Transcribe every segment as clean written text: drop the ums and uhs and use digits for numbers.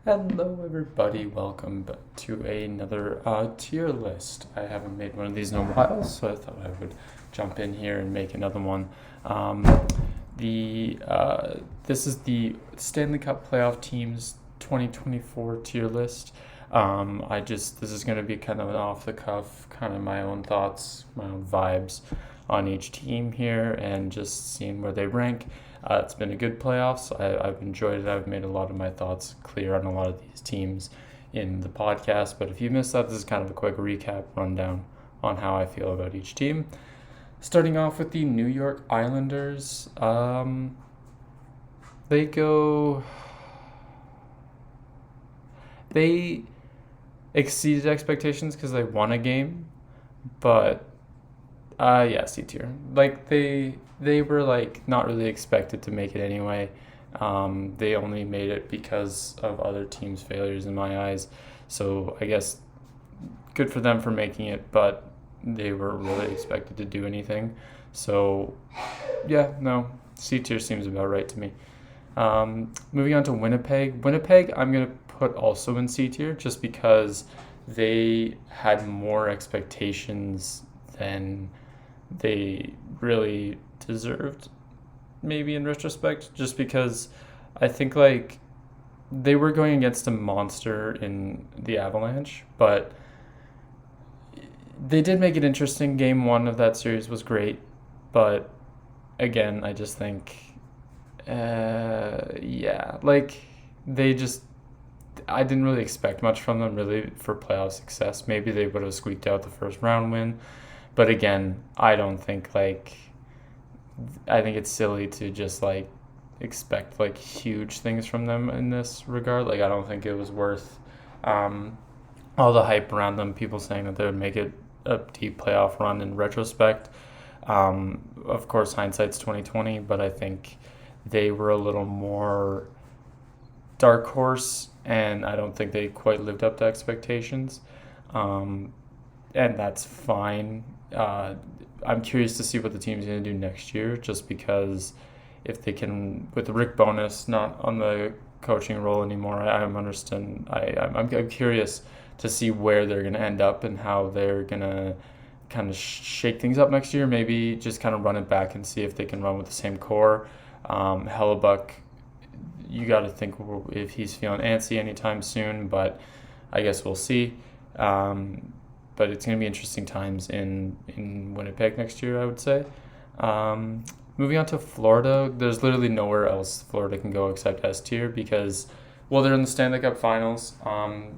Hello, everybody. Welcome to another tier list. I haven't made one of these in a while, so I thought I would jump in here and make another one. This is the Stanley Cup playoff teams 2024 tier list. This is going to be kind of an off the cuff, kind of my own thoughts, my own vibes on each team here, and just seeing where they rank. It's been a good playoffs. I've enjoyed it. I've made a lot of my thoughts clear on a lot of these teams in the podcast. But if you missed that, this is kind of a quick recap rundown on how I feel about each team. Starting off with the New York Islanders. They exceeded expectations because they won a game. But, C tier. They were not really expected to make it anyway. They only made it because of other teams' failures in my eyes. So I guess good for them for making it, but they weren't really expected to do anything. So C tier seems about right to me. Moving on to Winnipeg. Winnipeg, I'm going to put also in C tier just because they had more expectations than they really deserved, maybe in retrospect, just because I think they were going against a monster in the Avalanche, but they did make it interesting. Game 1 of that series was great, but again, I just think I didn't really expect much from them really for playoff success. Maybe they would have squeaked out the first round win, but again, I don't think I think it's silly to just expect huge things from them in this regard. I don't think it was worth all the hype around them. People saying that they would make it a deep playoff run in retrospect. Of course, hindsight's 2020, but I think they were a little more dark horse, and I don't think they quite lived up to expectations. And that's fine. I'm curious to see what the team's going to do next year, just because if they can, with Rick Bowness not on the coaching role anymore, I'm curious to see where they're going to end up and how they're going to kind of shake things up next year. Maybe just kind of run it back and see if they can run with the same core. Hellebuck, you got to think if he's feeling antsy anytime soon, but I guess we'll see. But it's going to be interesting times in Winnipeg next year, I would say. Moving on to Florida, there's literally nowhere else Florida can go except S tier because, they're in the Stanley Cup Finals.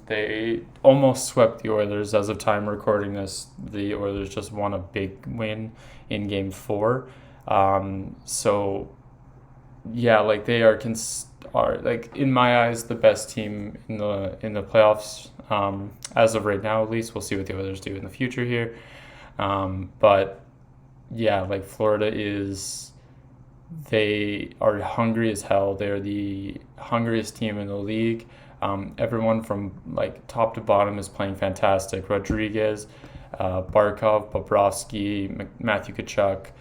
They almost swept the Oilers. As of time recording this, the Oilers just won a big win in Game 4. They are in my eyes the best team in the playoffs. As of right now, at least. We'll see what the Oilers do in the future here. Florida they are hungry as hell. They're the hungriest team in the league. Everyone from top to bottom is playing fantastic. Rodriguez, Barkov, Bobrovsky, Matthew Tkachuk,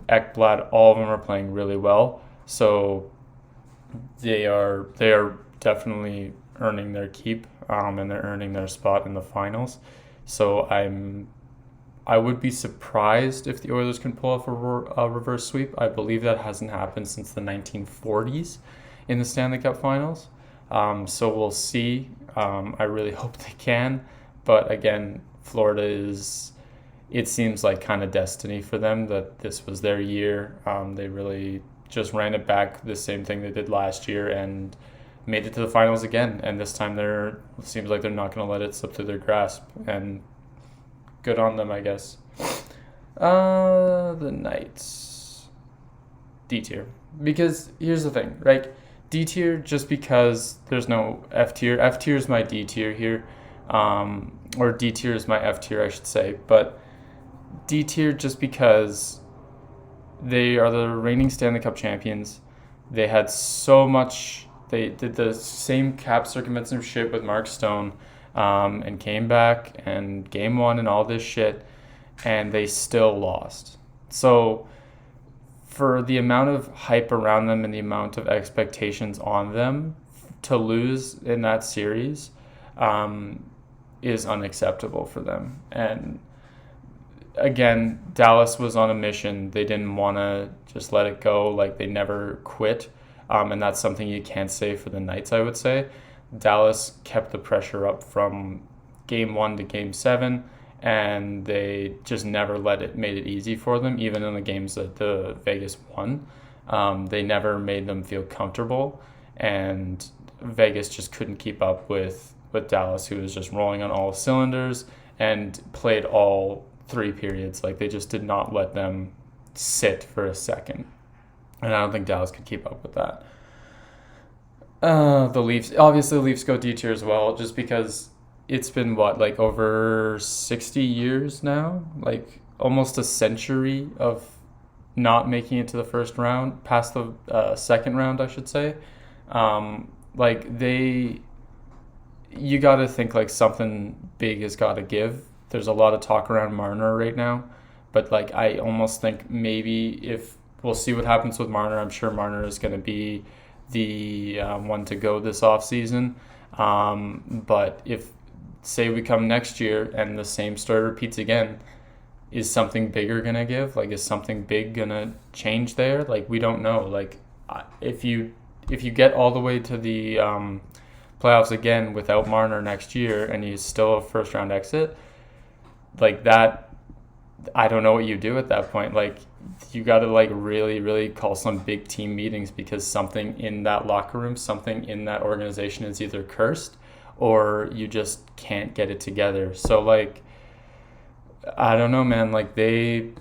Ekblad, all of them are playing really well. So they are definitely earning their keep, and they're earning their spot in the finals. So I would be surprised if the Oilers can pull off a reverse sweep. I believe that hasn't happened since the 1940s in the Stanley Cup Finals. So we'll see. I really hope they can. But again, Florida it seems like kind of destiny for them that this was their year. They really just ran it back, the same thing they did last year, and made it to the finals again. And this time it seems like they're not going to let it slip through their grasp. And good on them, I guess. The Knights. D tier. Because here's the thing, right? D tier just because there's no F tier. F tier is my D tier here. Or D tier is my F tier, I should say. But D tier just because they are the reigning Stanley Cup champions. They had so much. They did the same cap circumvention shit with Mark Stone. And came back and Game 1 and all this shit, and they still lost. So for the amount of hype around them and the amount of expectations on them, to lose in that series is unacceptable for them. And again, Dallas was on a mission. They didn't want to just let it go. Like, they never quit. And that's something you can't say for the Knights, I would say. Dallas kept the pressure up from game 1 to game 7, and they just never made it easy for them, even in the games that the Vegas won. They never made them feel comfortable, and Vegas just couldn't keep up with Dallas, who was just rolling on all cylinders and played all 3 periods. Like, they just did not let them sit for a second. And I don't think Dallas could keep up with that. The Leafs go D tier as well, just because it's been over 60 years now, like almost a century of not making it to the first round, past the second round, I should say. You got to think like something big has got to give. There's a lot of talk around Marner right now, but like I almost think maybe if we'll see what happens with Marner. I'm sure Marner is going to be the one to go this offseason. But if, say, we come next year and the same story repeats again, is something bigger going to give? Like, is something big going to change there? Like, we don't know. Like, if you get all the way to the playoffs again without Marner next year and he's still a first-round exit, like that, I don't know what you do at that point. Like, you got to like really, really call some big team meetings, because something in that locker room, something in that organization is either cursed or you just can't get it together. So like, I don't know, man. Like, the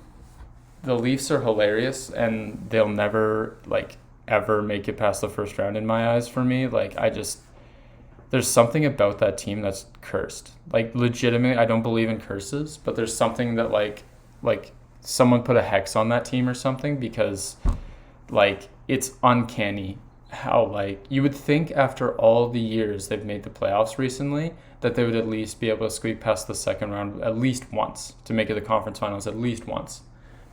Leafs are hilarious, and they'll never like ever make it past the first round in my eyes for me. Like, there's something about that team that's cursed. Like, legitimately, I don't believe in curses, but there's something that like someone put a hex on that team or something, because like it's uncanny how like you would think after all the years they've made the playoffs recently that they would at least be able to squeak past the second round at least once, to make it the conference finals at least once.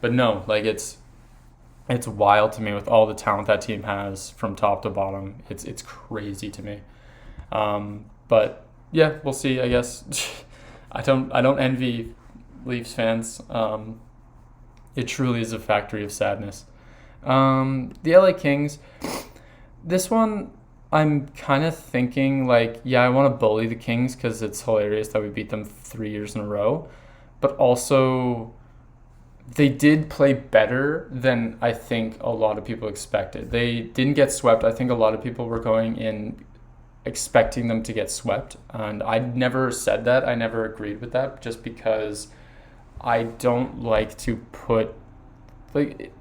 But no, like it's wild to me with all the talent that team has from top to bottom. It's crazy to me. But yeah, we'll see, I guess. I don't envy Leafs fans. It truly is a factory of sadness. The LA Kings, this one I'm kind of thinking like, yeah, I want to bully the Kings because it's hilarious that we beat them 3 years in a row, but also they did play better than I think a lot of people expected. They didn't get swept. I think a lot of people were going in expecting them to get swept, and I never said that. I never agreed with that, just because I don't like to put, like,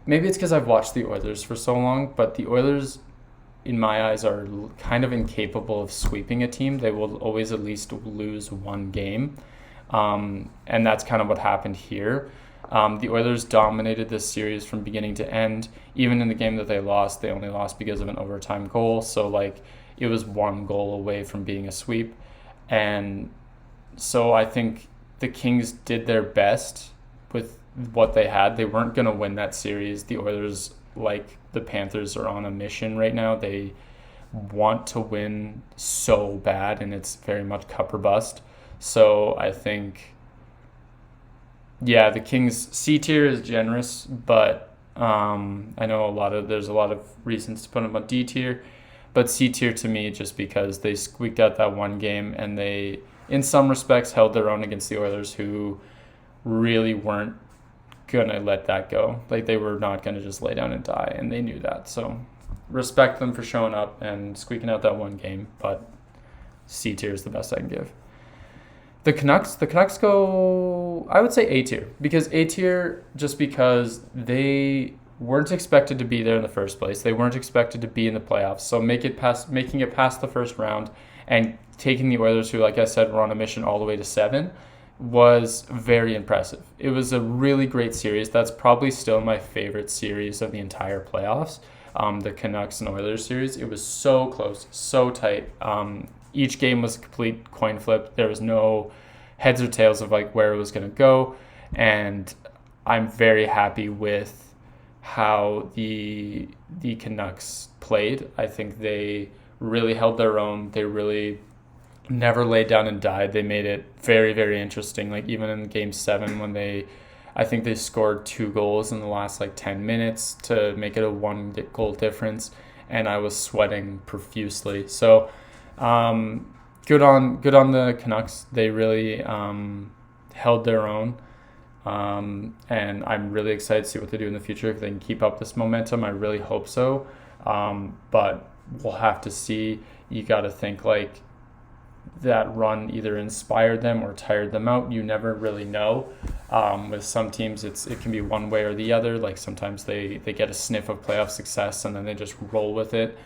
maybe it's because I've watched the Oilers for so long, but the Oilers, in my eyes, are kind of incapable of sweeping a team. They will always at least lose one game, and that's kind of what happened here. The Oilers dominated this series from beginning to end. Even in the game that they lost, they only lost because of an overtime goal, so like it was one goal away from being a sweep. And so I think the Kings did their best with what they had. They weren't going to win that series. The Oilers, like the Panthers, are on a mission right now. They want to win so bad, and it's very much cup or bust. So I think, yeah, the Kings C tier is generous, but I know there's a lot of reasons to put them on D tier, but C tier to me, just because they squeaked out that one game and they, in some respects, held their own against the Oilers, who really weren't going to let that go. Like, they were not going to just lay down and die, and they knew that. So respect them for showing up and squeaking out that one game, but C tier is the best I can give. The Canucks go, I would say A tier, because A tier, just because they weren't expected to be there in the first place. They weren't expected to be in the playoffs. So making it past the first round and taking the Oilers, who, like I said, were on a mission all the way to 7, was very impressive. It was a really great series. That's probably still my favorite series of the entire playoffs, the Canucks and Oilers series. It was so close, so tight. Each game was a complete coin flip. There was no heads or tails of like where it was going to go, and I'm very happy with how the Canucks played. I think they really held their own. They really never laid down and died. They made it very, very interesting. Like even in Game 7 when I think they scored 2 goals in the last like 10 minutes to make it a 1 goal difference, and I was sweating profusely. So good on the Canucks. They really held their own. And I'm really excited to see what they do in the future. If they can keep up this momentum, I really hope so. But we'll have to see. You got to think like that run either inspired them or tired them out. You never really know. With some teams, it can be one way or the other. Like sometimes they get a sniff of playoff success and then they just roll with it.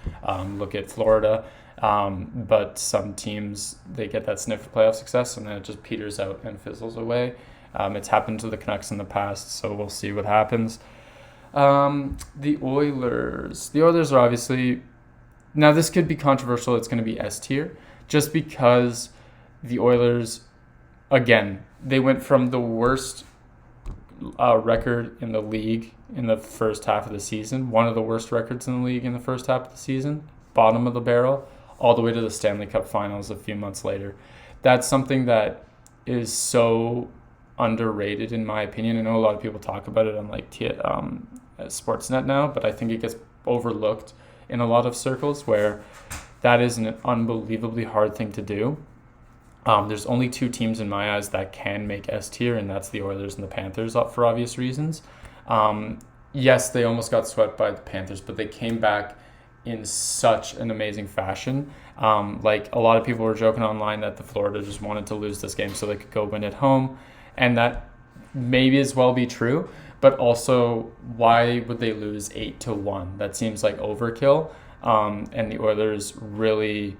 Look at Florida. But some teams, they get that sniff of playoff success and then it just peters out and fizzles away. It's happened to the Canucks in the past, so we'll see what happens. The Oilers are obviously, now this could be controversial. It's going to be S tier, just because the Oilers, again, they went from the worst record in the league in the first half of the season, one of the worst records in the league in the first half of the season, bottom of the barrel, all the way to the Stanley Cup Finals a few months later. That's something that is so underrated in my opinion. I know a lot of people talk about it on like Sportsnet now, but I think it gets overlooked in a lot of circles where that is an unbelievably hard thing to do. There's only 2 teams in my eyes that can make S tier, and that's the Oilers and the Panthers, for obvious reasons. Yes, they almost got swept by the Panthers, but they came back in such an amazing fashion. Like a lot of people were joking online that the Florida just wanted to lose this game so they could go win at home. And that maybe as well be true, but also why would they lose 8-1? That seems like overkill. And the Oilers really,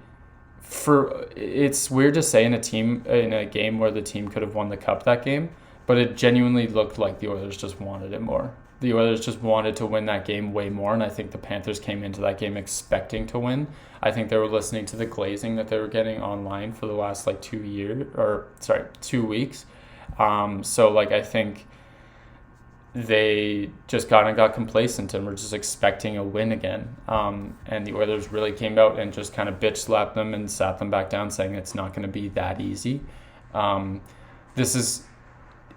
it's weird to say in a game where the team could have won the cup that game, but it genuinely looked like the Oilers just wanted it more. The Oilers just wanted to win that game way more, and I think the Panthers came into that game expecting to win. I think they were listening to the glazing that they were getting online for the last 2 weeks. So like I think they just got complacent and were just expecting a win again. And the Oilers really came out and just kind of bitch slapped them and sat them back down, saying it's not going to be that easy.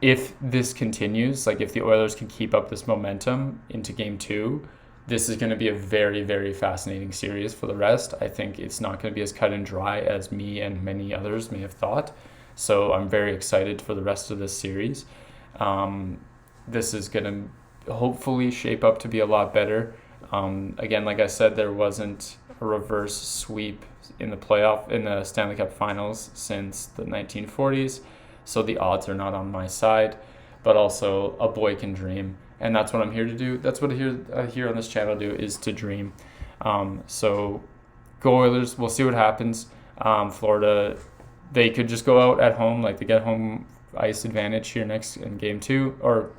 If this continues, like if the Oilers can keep up this momentum into Game 2, this is going to be a very, very fascinating series for the rest. I think it's not going to be as cut and dry as me and many others may have thought. So I'm very excited for the rest of this series. This is going to hopefully shape up to be a lot better. Again, like I said, there wasn't a reverse sweep in the Stanley Cup Finals since the 1940s. So the odds are not on my side, but also a boy can dream. And that's what I'm here to do. That's what I here on this channel do, is to dream. So go Oilers. We'll see what happens. Florida, they could just go out at home, like they get home ice advantage here next in Game 2 or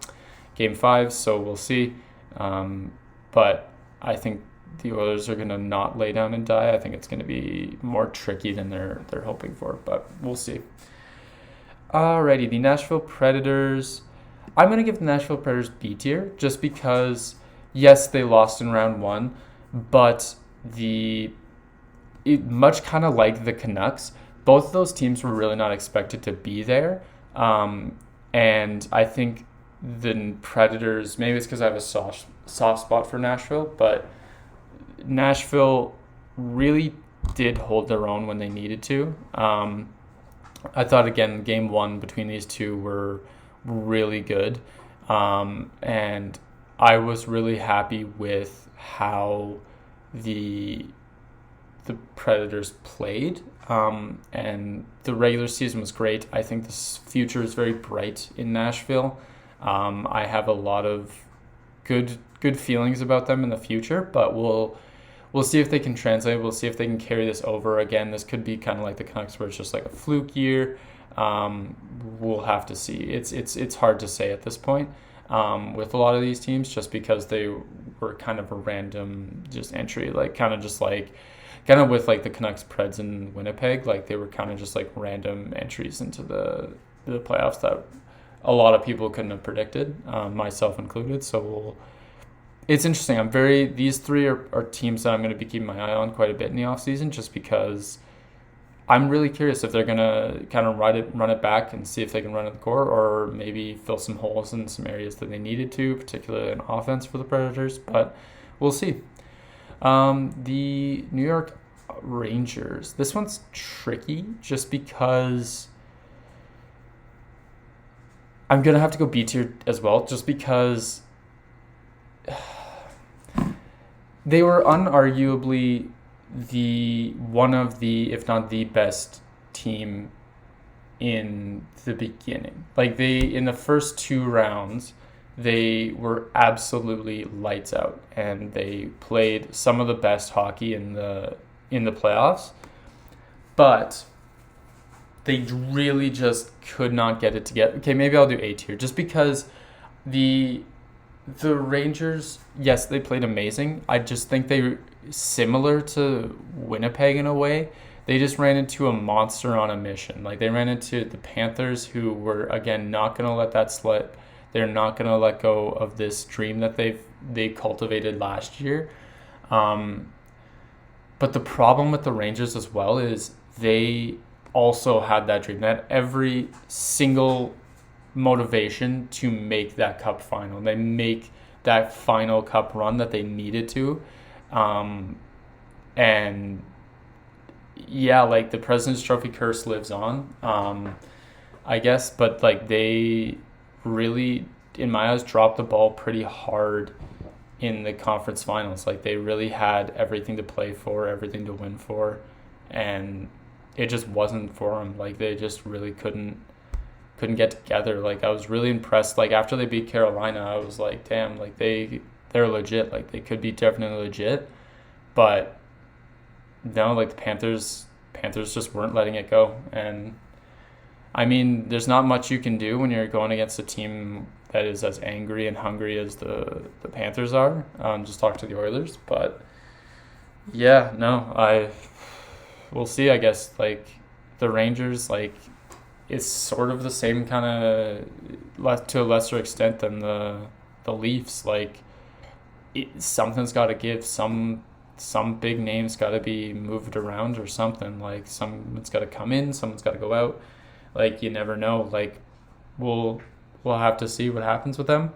Game 5. So we'll see. But I think the Oilers are going to not lay down and die. I think it's going to be more tricky than they're hoping for, but we'll see. Alrighty, the Nashville Predators. I'm going to give the Nashville Predators B tier just because, yes, they lost in round 1, but much kind of like the Canucks, both of those teams were really not expected to be there. And I think the Predators, maybe it's because I have a soft spot for Nashville, but Nashville really did hold their own when they needed to. I thought, again, Game 1 between these two were really good. And I was really happy with how the Predators played. And the regular season was great. I think the future is very bright in Nashville. I have a lot of good feelings about them in the future, but we'll see if they can translate. We'll see if they can carry this over. Again, this could be kind of like the Canucks, where it's just like a fluke year. We'll have to see. It's hard to say at this point with a lot of these teams, just because they were kind of a random just entry, like kind of with like the Canucks, Preds, and Winnipeg. Like they were kind of just like random entries into the playoffs that a lot of people couldn't have predicted, myself included. So it's interesting. These three are teams that I'm going to be keeping my eye on quite a bit in the offseason just because I'm really curious if they're going to kind of run it back and see if they can run at the core or maybe fill some holes in some areas that they needed to, particularly in offense for the Predators. But we'll see. The New York Rangers. This one's tricky just because I'm going to have to go B tier as well just because they were unarguably one of the, if not the best team in the beginning. Like in the first 2 rounds, they were absolutely lights out and they played some of the best hockey in the playoffs. But they really just could not get it together. Okay, maybe I'll do A tier just because the Rangers, yes, they played amazing. I just think they similar to Winnipeg in a way. They just ran into a monster on a mission. Like they ran into the Panthers, who were again not going to let that slip. They're not going to let go of this dream that they cultivated last year. But the problem with the Rangers as well is they also had that dream. They had every single motivation to make that cup final. They make that final cup run that they needed to. And yeah, like the President's Trophy curse lives on, I guess. But like they really, in my eyes, dropped the ball pretty hard in the conference finals. Like they really had everything to play for, everything to win for, and it just wasn't for them. Like they just really couldn't get together. Like I was really impressed. Like after they beat Carolina, I was like, damn, like they're legit. Like they could be definitely legit, but no, like the Panthers just weren't letting it go. And I mean, there's not much you can do when you're going against a team that is as angry and hungry as the Panthers are. Just talk to the Oilers, but yeah, no, we'll see. I guess like the Rangers, like it's sort of the same kind of to a lesser extent than the Leafs. Like something's got to give. Some big names got to be moved around or something. Like someone's got to come in, someone's got to go out. Like you never know. Like we'll have to see what happens with them.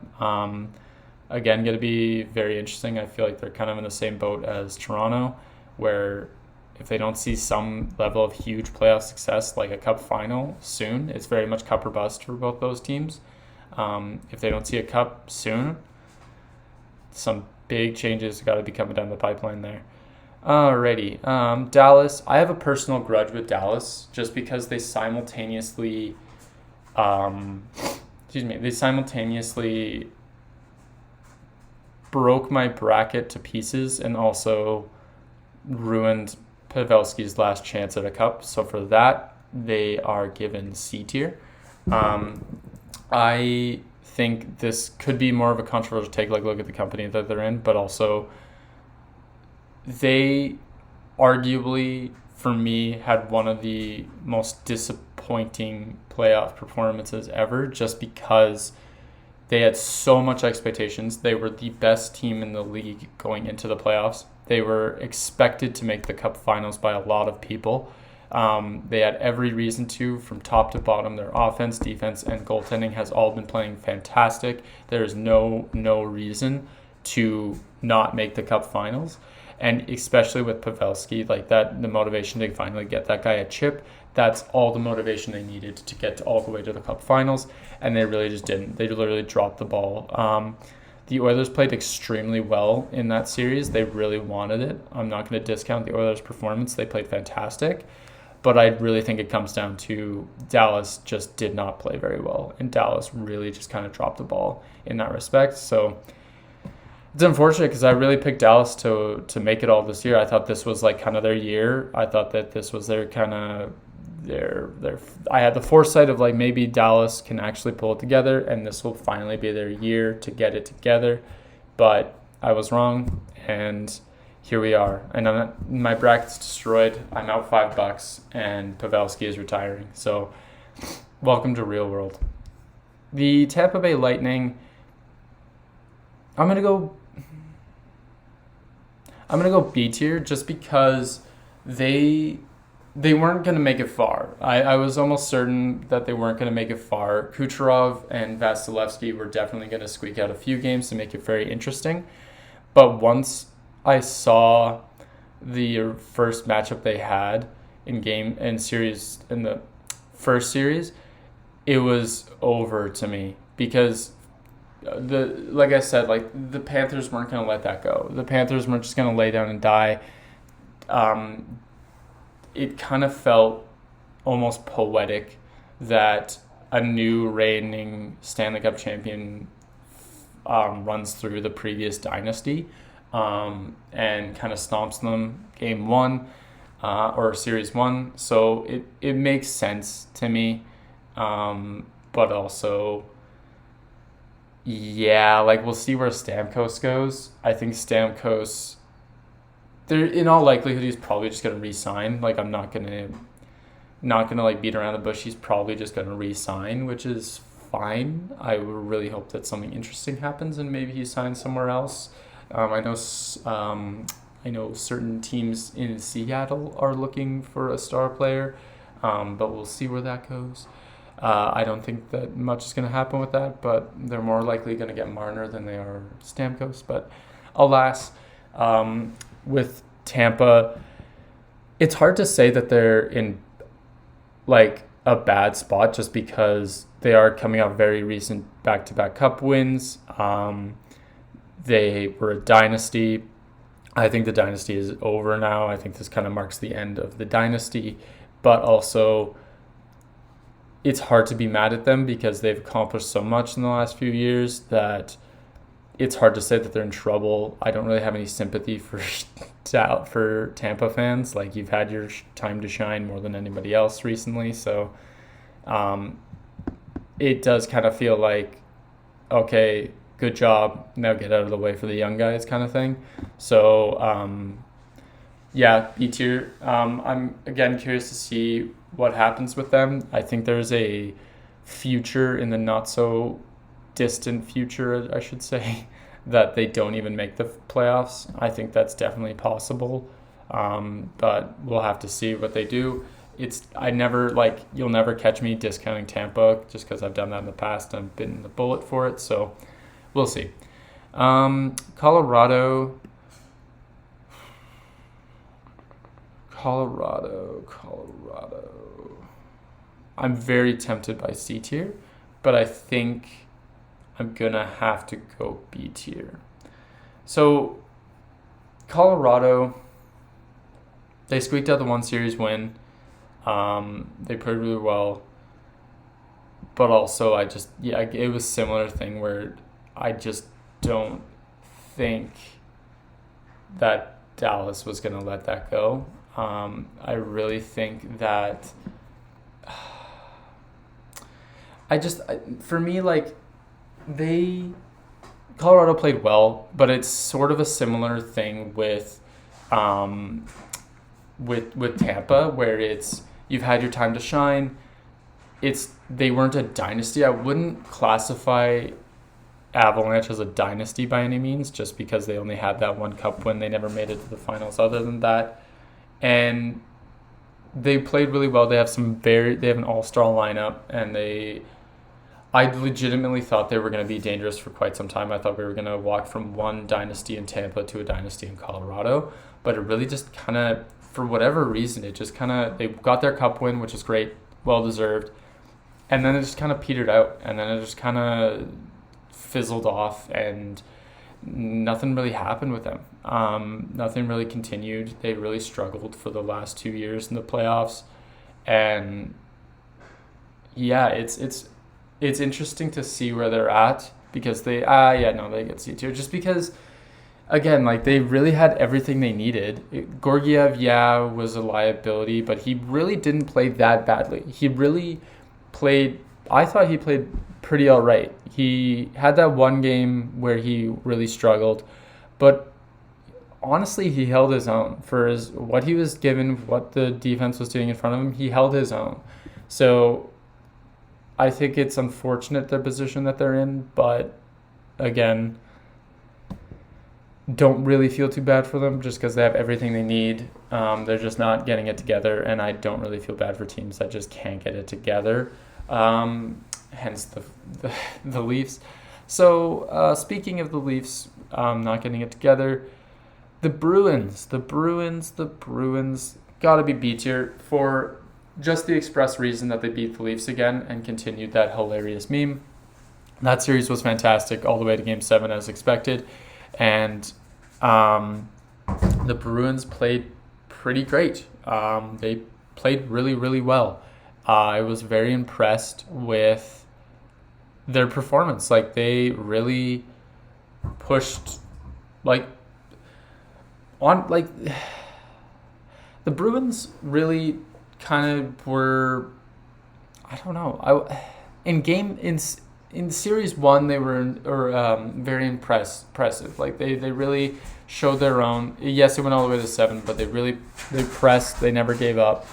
Again, going to be very interesting. I feel like they're kind of in the same boat as Toronto, where if they don't see some level of huge playoff success, like a cup final soon, it's very much cup or bust for both those teams. If they don't see a cup soon, some big changes got to be coming down the pipeline there. Alrighty. Dallas. I have a personal grudge with Dallas just because they simultaneously broke my bracket to pieces and also ruined Pavelski's last chance at a cup. So for that, they are given C tier. I think this could be more of a controversial take, like look at the company that they're in, but also they arguably, for me, had one of the most disappointing playoff performances ever just because they had so much expectations. They were the best team in the league going into the playoffs. They were expected to make the cup finals by a lot of people. They had every reason to, from top to bottom. Their offense, defense, and goaltending has all been playing fantastic. There is no reason to not make the cup finals. And especially with Pavelski, like that, the motivation to finally get that guy a chip, that's all the motivation they needed to get all the way to the cup finals. And they really just didn't. They literally dropped the ball. The Oilers played extremely well in that series. They really wanted it. I'm not going to discount the Oilers' performance. They played fantastic. But I really think it comes down to Dallas just did not play very well. And Dallas really just kind of dropped the ball in that respect. So it's unfortunate because I really picked Dallas to make it all this year. I thought this was like kind of their year. I thought that this was their kind of I had the foresight of like maybe Dallas can actually pull it together and this will finally be their year to get it together. But I was wrong, and here we are. And my bracket's destroyed. I'm out $5, and Pavelski is retiring. So welcome to real world. The Tampa Bay Lightning, I'm going to go I'm gonna go B tier just because they they weren't gonna make it far. I was almost certain that they weren't gonna make it far. Kucherov and Vasilevsky were definitely gonna squeak out a few games to make it very interesting. But once I saw the first matchup they had in the first series, it was over to me because the like I said, like the Panthers weren't gonna let that go. The Panthers weren't just gonna lay down and die. Um, it kind of felt almost poetic that a new reigning Stanley Cup champion runs through the previous dynasty and kind of stomps them game one or series one. So it makes sense to me. But also, yeah, like we'll see where Stamkos goes. I think Stamkos, there in all likelihood, he's probably just gonna re-sign. Like I'm not gonna like beat around the bush. He's probably just gonna re-sign, which is fine. I would really hope that something interesting happens and maybe he signs somewhere else. I know certain teams in Seattle are looking for a star player, but we'll see where that goes. I don't think that much is going to happen with that, but they're more likely going to get Marner than they are Stamkos. But alas, with Tampa, it's hard to say that they're in like a bad spot just because they are coming off very recent back-to-back cup wins. They were a dynasty. I think the dynasty is over now. I think this kind of marks the end of the dynasty, but also it's hard to be mad at them because they've accomplished so much in the last few years that it's hard to say that they're in trouble. I don't really have any sympathy for Tampa fans. Like you've had your time to shine more than anybody else recently, so it does kind of feel like, okay, good job, now get out of the way for the young guys kind of thing. So yeah, B tier. I'm again curious to see what happens with them. I think there's a future in the not so distant future, I should say, that they don't even make the playoffs. I think that's definitely possible, but we'll have to see what they do. You'll never catch me discounting Tampa just because I've done that in the past. I've bitten the bullet for it, so we'll see. Colorado. I'm very tempted by C tier, but I think I'm going to have to go B tier. So, Colorado, they squeaked out the one series win. They played really well. But also, it was a similar thing where I just don't think that Dallas was going to let that go. I really think that for me, like Colorado played well, but it's sort of a similar thing with Tampa, where it's you've had your time to shine. They weren't a dynasty. I wouldn't classify Avalanche as a dynasty by any means, just because they only had that one cup win. They never made it to the finals other than that. And they played really well. They have an all-star lineup, and I legitimately thought they were going to be dangerous for quite some time. I thought we were going to walk from one dynasty in Tampa to a dynasty in Colorado, but it really just kind of, for whatever reason, they got their cup win, which is great, well-deserved, and then it just kind of petered out, and then it just kind of fizzled off, and nothing really happened with them. Nothing really continued. They really struggled for the last 2 years in the playoffs, and yeah, it's interesting to see where they're at because they get C tier just because, again, like they really had everything they needed. Georgiev, was a liability, but he really didn't play that badly. I thought he played pretty all right. He had that one game where he really struggled, but honestly, he held his own for what he was given, what the defense was doing in front of him. He held his own. So I think it's unfortunate the position that they're in, but again, don't really feel too bad for them just because they have everything they need. They're just not getting it together, and I don't really feel bad for teams that just can't get it together. Hence the Leafs. So speaking of the Leafs not getting it together, the Bruins got to be B tier for just the express reason that they beat the Leafs again and continued that hilarious meme. That series was fantastic all the way to Game 7 as expected. And the Bruins played pretty great. They played really, really well. I was very impressed with their performance. Like, they really pushed, the Bruins really kind of were, I don't know. In Series 1, they were very impressive. Like, they really showed their own. Yes, it went all the way to 7, but they pressed. They never gave up.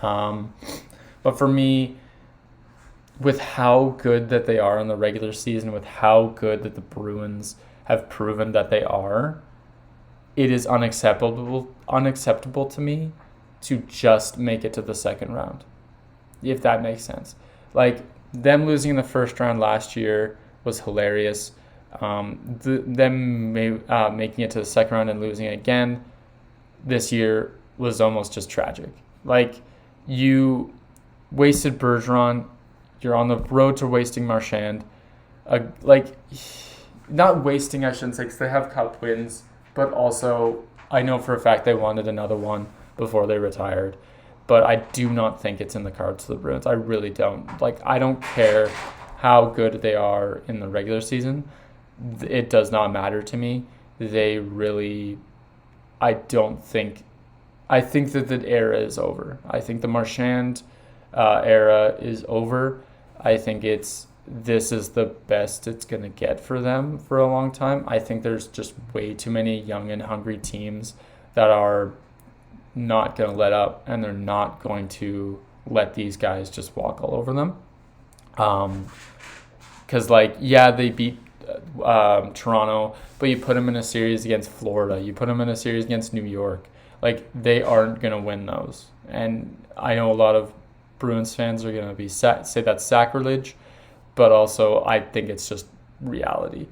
But for me, with how good that they are in the regular season, with how good that the Bruins have proven that they are, it is unacceptable to me to just make it to the second round, if that makes sense. Like, them losing in the first round last year was hilarious. Them making it to the second round and losing again this year was almost just tragic. Like, you wasted Bergeron. You're on the road to wasting Marchand. Not wasting, I shouldn't say, because they have cup wins, but also I know for a fact they wanted another one before they retired. But I do not think it's in the cards for the Bruins. I really don't. Like, I don't care how good they are in the regular season. It does not matter to me. They really, I think that the era is over. I think the Marchand era is over. I think this is the best it's going to get for them for a long time. I think there's just way too many young and hungry teams that are not going to let up, and they're not going to let these guys just walk all over them. Because, they beat Toronto, but you put them in a series against Florida. You put them in a series against New York. Like, they aren't going to win those. And I know a lot of Bruins fans are going to be say that's sacrilege, but also I think it's just reality.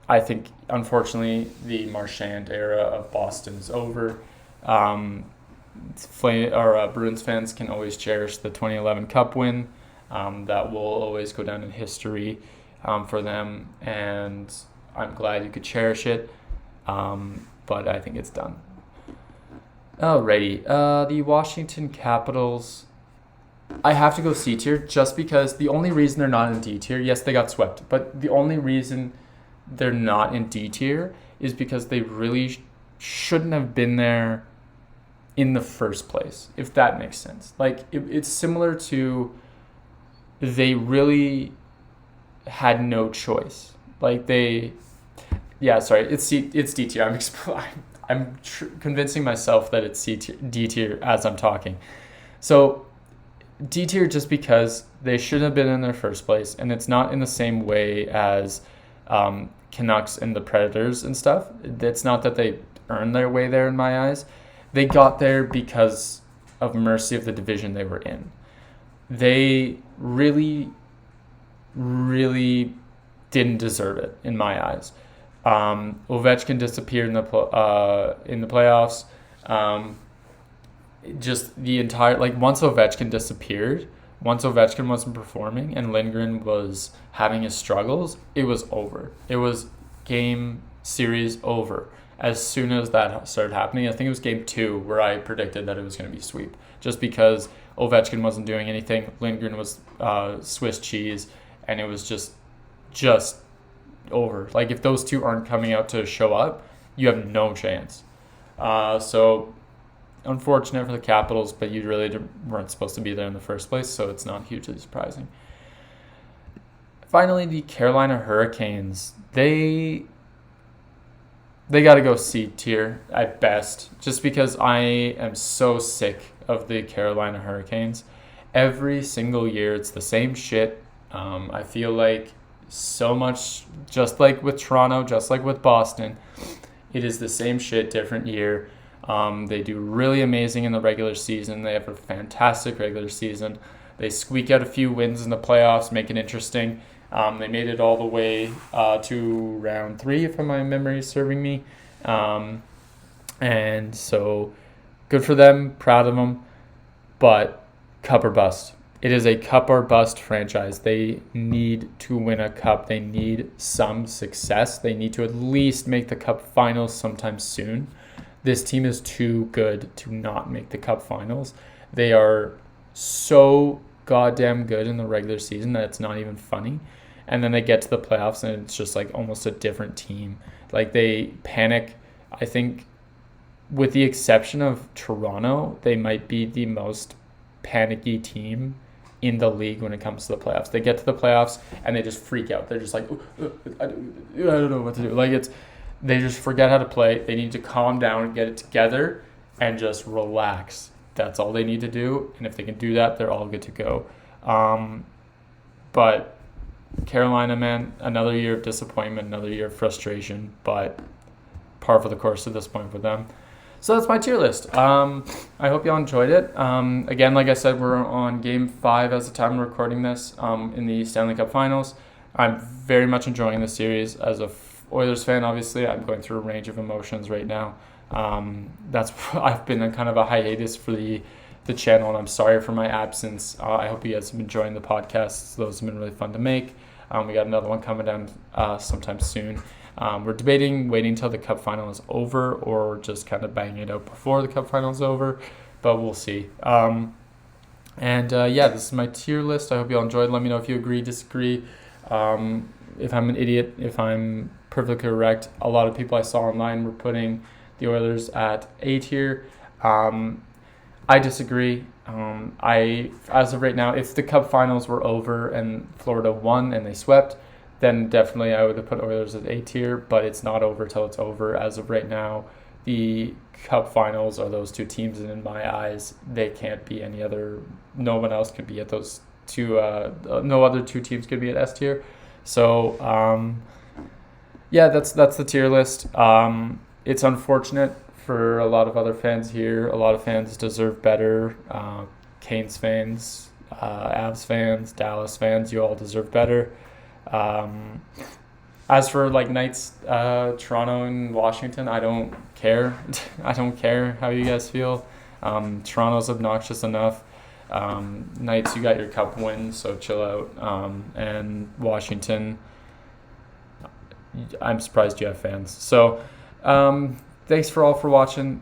I think, unfortunately, the Marchand era of Boston is over. Bruins fans can always cherish the 2011 Cup win. That will always go down in history for them, and I'm glad you could cherish it, but I think it's done. Alrighty, the Washington Capitals, I have to go C tier just because the only reason they're not in D tier, yes, they got swept, but the only reason they're not in D tier is because they really shouldn't have been there in the first place, if that makes sense. Like, it's similar to they really had no choice. Like, it's D tier. I'm convincing myself that it's D tier as I'm talking. So D tier just because they shouldn't have been in their first place, and it's not in the same way as Canucks and the Predators and stuff. It's not that they earned their way there in my eyes. They got there because of mercy of the division they were in. They really, really didn't deserve it in my eyes. Ovechkin disappeared in the playoffs. Just the entire, once Ovechkin disappeared, once Ovechkin wasn't performing and Lindgren was having his struggles, it was over. It was game series over. As soon as that started happening, I think it was game 2 where I predicted that it was going to be sweep. Just because Ovechkin wasn't doing anything, Lindgren was Swiss cheese, and it was just over. Like, if those two aren't coming out to show up, you have no chance. So unfortunate for the Capitals, but you really weren't supposed to be there in the first place, so it's not hugely surprising. Finally, the Carolina Hurricanes. They got to go C tier at best, just because I am so sick of the Carolina Hurricanes. Every single year, it's the same shit. I feel like so much, just like with Toronto, just like with Boston. It is the same shit, different year. They do really amazing in the regular season. They have a fantastic regular season. They squeak out a few wins in the playoffs, make it interesting. They made it all the way to round 3, if my memory is serving me. And so good for them, proud of them. But cup or bust. It is a cup or bust franchise. They need to win a cup. They need some success. They need to at least make the cup finals sometime soon. This team is too good to not make the cup finals. They are so goddamn good in the regular season that it's not even funny. And then they get to the playoffs and it's just like almost a different team. Like they panic. I think with the exception of Toronto, they might be the most panicky team in the league when it comes to the playoffs. They get to the playoffs and they just freak out. They're just like, I don't know what to do. Like they just forget how to play. They need to calm down, get it together, and just relax. That's all they need to do. And if they can do that, they're all good to go. But Carolina, man, another year of disappointment, another year of frustration, but par for the course at this point for them. So that's my tier list. I hope y'all enjoyed it. Again, like I said, we're on Game 5 as the time of recording this in the Stanley Cup Finals. I'm very much enjoying the series. As a Oilers fan, obviously, I'm going through a range of emotions right now. I've been on kind of a hiatus for the channel, and I'm sorry for my absence. I hope you guys have been enjoying the podcasts. Those have been really fun to make. We got another one coming down sometime soon. We're debating waiting until the Cup Final is over or just kind of banging it out before the Cup Final is over, but we'll see. This is my tier list. I hope you all enjoyed. Let me know if you agree, disagree, if I'm an idiot, if I'm perfectly correct. A lot of people I saw online were putting the Oilers at A tier. I disagree. As of right now, if the Cup Finals were over and Florida won and they swept, then definitely I would have put Oilers at A tier, but it's not over till it's over. As of right now, the Cup Finals are those two teams, and in my eyes, they can't be any other. No one else could be at those two. No other two teams could be at S tier. So, that's the tier list. It's unfortunate for a lot of other fans here. A lot of fans deserve better. Canes fans, Avs fans, Dallas fans, you all deserve better. As for like Knights, Toronto and Washington, I don't care. I don't care how you guys feel. Toronto's obnoxious enough. Knights, you got your cup win, so chill out. And Washington, I'm surprised you have fans. So, thanks for watching.